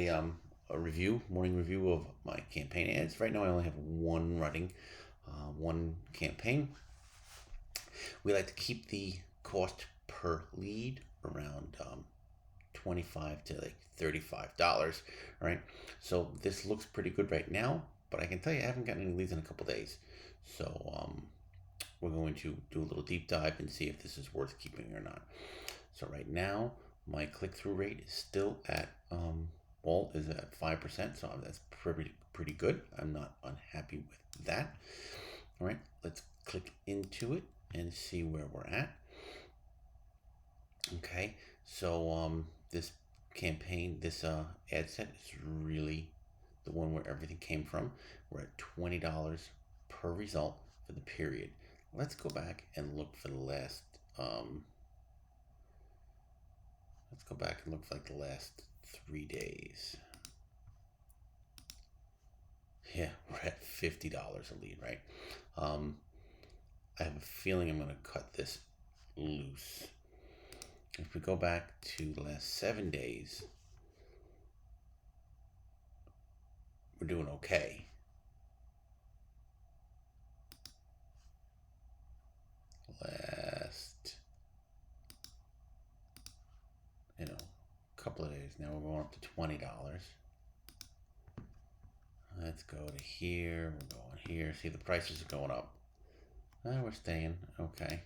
a morning review of my campaign ads. Right now, I only have one running, one campaign. We like to keep the cost per lead around 25 to like $35. All right, so this looks pretty good right now, but I can tell you I haven't gotten any leads in a couple days. So we're going to do a little deep dive and see if this is worth keeping or not. So right now, my click-through rate is still at all is at 5%, so that's pretty good. I'm not unhappy with that. All right, let's click into it and see where we're at. Okay, so this campaign, this ad set is really the one where everything came from. We're at $20 per result for the period. Let's go back and look for the last. Let's go back and look for like the last 3 days. Yeah, we're at $50 a lead, right? I have a feeling I'm going to cut this loose. If we go back to the last 7 days, we're doing okay. Last, couple of days. Now we're going up to $20. Let's go to here. We're going here. See, the prices are going up. We're staying okay.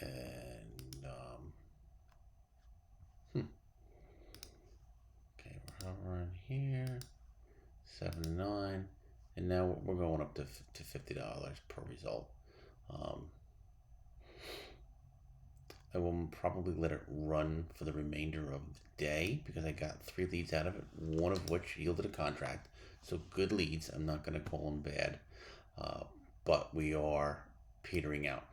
And okay, we're hovering here, 7 to 9, and now we're going up to $50 per result. I will probably let it run for the remainder of the day because I got 3 leads out of it, one of which yielded a contract. So good leads. I'm not going to call them bad, but we are petering out.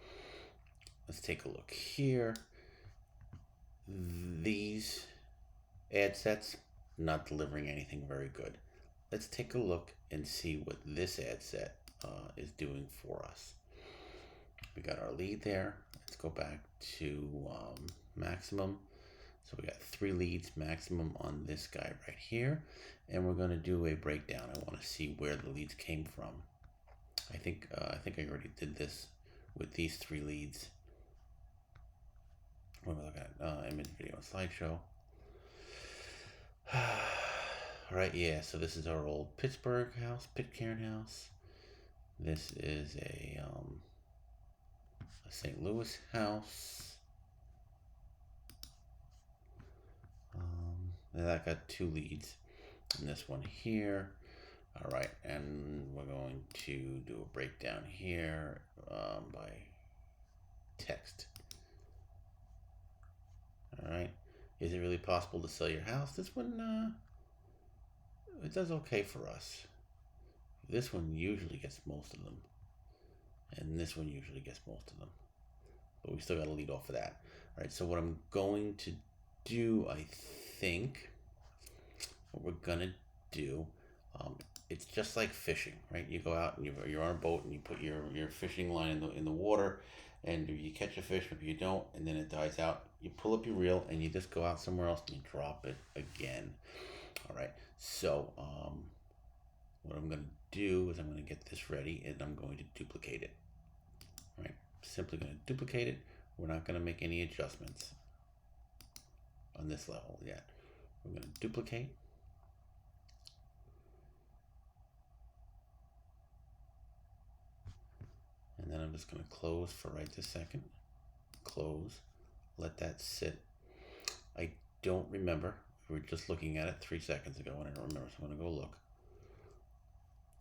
Let's take a look here. These ad sets not delivering anything very good. Let's take a look and see what this ad set is doing for us. We got our lead there. Let's go back to maximum. So we got 3 leads maximum on this guy right here, and we're going to do a breakdown. I want to see where the leads came from. I think I already did this with these 3 leads. What am I looking at? Image, video, and slideshow. All right, yeah. So this is our old Pittsburgh house, Pitcairn house. This is a St. Louis house. And I got 2 leads. And this one here. All right, and we're going to do a breakdown here by text. All right, is it really possible to sell your house? This one, it does okay for us. This one usually gets most of them, and this one usually gets most of them, but we still got to lead off of that. All right, so what I'm going to do, I think, what we're gonna do, it's just like fishing, right? You go out and you're on a boat and you put your fishing line in the water, and if you catch a fish, if you don't, and then it dies out, you pull up your reel and you just go out somewhere else and you drop it again. All right, so what I'm going to do is I'm going to get this ready and I'm going to duplicate it. All right, simply going to duplicate it. We're not going to make any adjustments on this level yet. We're going to duplicate. And then I'm just going to close for right this second. Close. Let that sit. I don't remember. We were just looking at it 3 seconds ago and I don't remember, so I'm going to go look.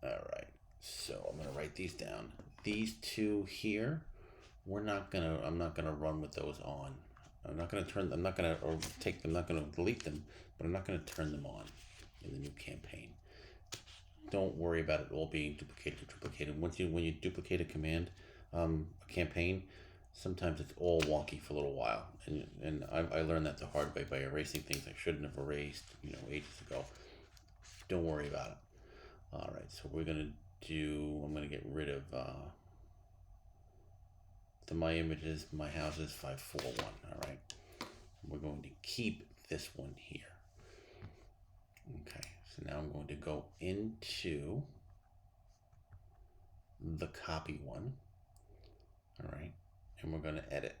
All right. So I'm going to write these down. These 2 here, I'm not going to run with those on. I'm not going to turn, I'm not going to, or take them, I'm not going to delete them, but I'm not going to turn them on in the new campaign. Don't worry about it all being duplicated. When you duplicate a command, a campaign, sometimes it's all wonky for a little while, and I learned that the hard way by erasing things I shouldn't have erased, ages ago. Don't worry about it. All right, so I'm gonna get rid of my images, my houses 541. All right, we're going to keep this one here. Okay, so now I'm going to go into the copy one. All right, and we're going to edit.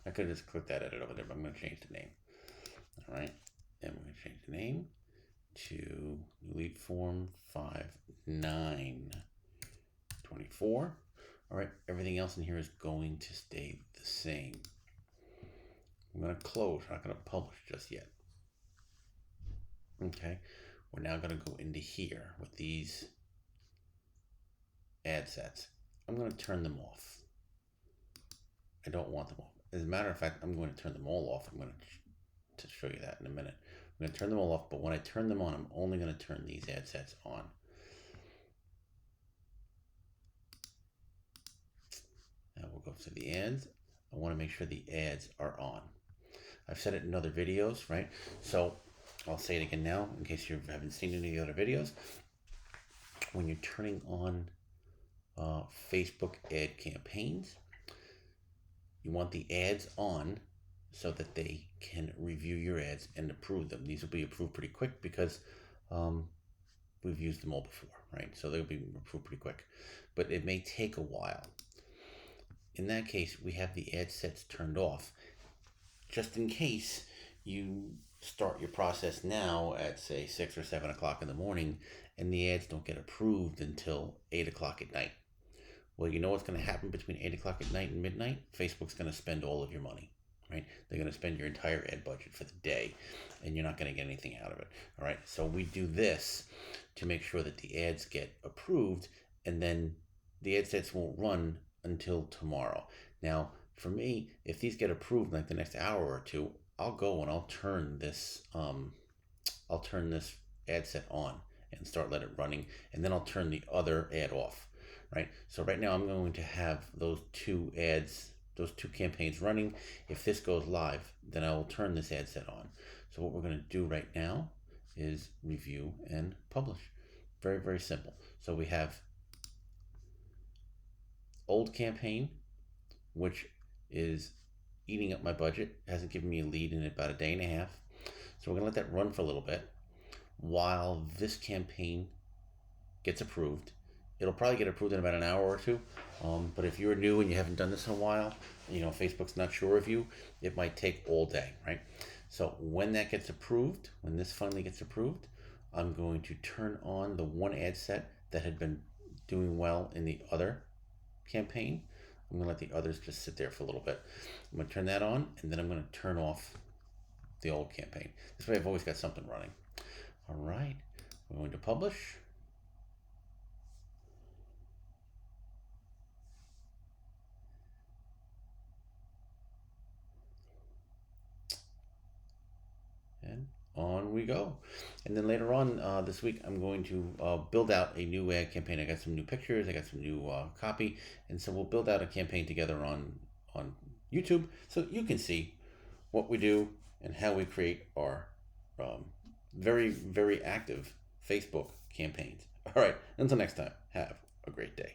I could have just clicked that edit over there, but I'm going to change the name. All right, and we're going to change the name to Elite Form 5924. All right, everything else in here is going to stay the same. I'm going to close, I'm not going to publish just yet. Okay, we're now going to go into here with these ad sets. I'm going to turn them off. I don't want them off. As a matter of fact, I'm going to turn them all off. I'm going to show you that in a minute. I'm going to turn them all off, but when I turn them on, I'm only going to turn these ad sets on. Now we'll go to the ads. I want to make sure the ads are on. I've said it in other videos, right? So I'll say it again now in case you haven't seen any of the other videos. When you're turning on Facebook ad campaigns, you want the ads on so that they can review your ads and approve them. These will be approved pretty quick because we've used them all before, right? So they'll be approved pretty quick, but it may take a while. In that case, we have the ad sets turned off, just in case you start your process now at say 6 or 7 o'clock in the morning and the ads don't get approved until 8 o'clock at night. Well, you know what's going to happen between 8 o'clock at night and midnight? Facebook's going to spend all of your money, right? They're going to spend your entire ad budget for the day, and you're not going to get anything out of it, all right? So we do this to make sure that the ads get approved, and then the ad sets won't run until tomorrow. Now, for me, if these get approved like the next hour or two, I'll go and I'll turn this ad set on and start let it running, and then I'll turn the other ad off. Right. So right now I'm going to have those two campaigns running. If this goes live, then I will turn this ad set on. So what we're going to do right now is review and publish. Very, very simple. So we have old campaign, which is eating up my budget, hasn't given me a lead in about a day and a half. So we're going to let that run for a little bit while this campaign gets approved. It'll probably get approved in about an hour or two. But if you're new and you haven't done this in a while, you know, Facebook's not sure of you, it might take all day, right? So when that gets approved, when this finally gets approved, I'm going to turn on the one ad set that had been doing well in the other campaign. I'm going to let the others just sit there for a little bit. I'm going to turn that on, and then I'm going to turn off the old campaign. This way I've always got something running. All right, we're going to publish. And on we go. And then later on this week, I'm going to build out a new ad campaign. I got some new pictures, I got some new copy, and so we'll build out a campaign together on YouTube so you can see what we do and how we create our very, very active Facebook campaigns. All right, until next time, have a great day.